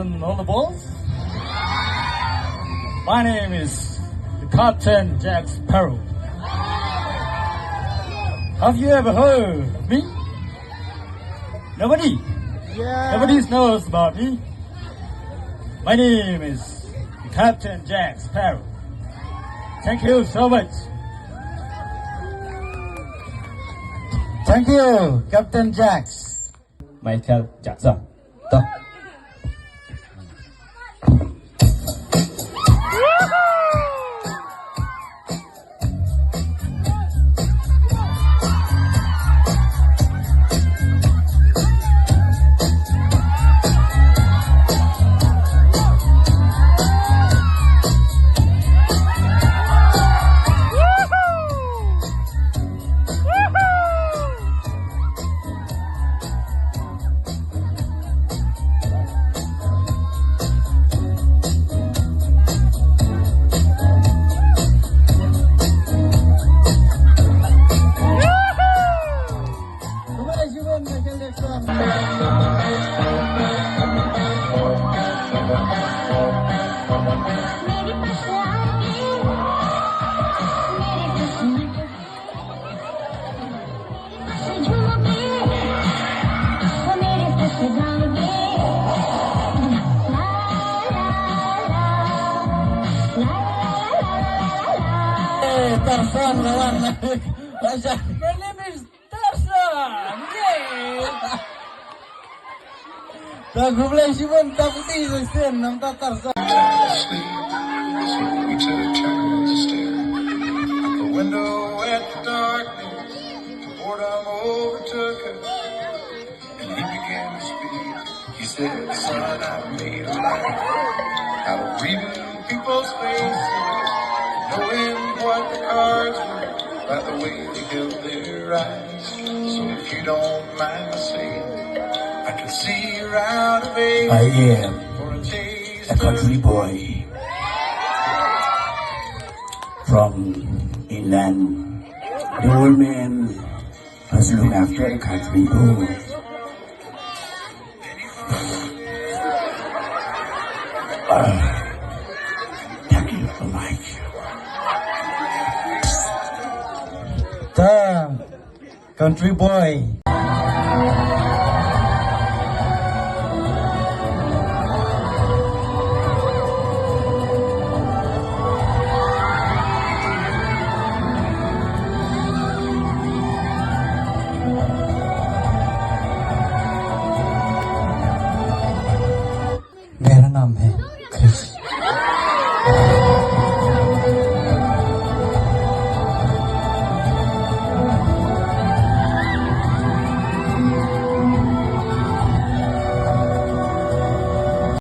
and all the balls. My name is the Captain Jack Sparrow. Have you ever heard of me? Nobody? Yeah. Nobody knows about me. My name is the Captain Jack Sparrow. Thank you so much. Thank you, Captain Jax. Michael Jackson. Đó. Tarzan lawan Raja. My name is Tarzan. Yay! Lagu mulai Simon tak putih Sen nampak Tarzan. We took turns to stare out the window at the darkness. Boredom overtook us, and he began to speak. He said, "Son, I made a life out of reading people's faces, knowing what the cards were by the way they held their eyes. So if you don't mind my saying, I can see you're out of age I am for a taste a country boy from inland. The old man has looked after the country boy. Thank you so much. The country boy. मेरा नाम है कृष्ण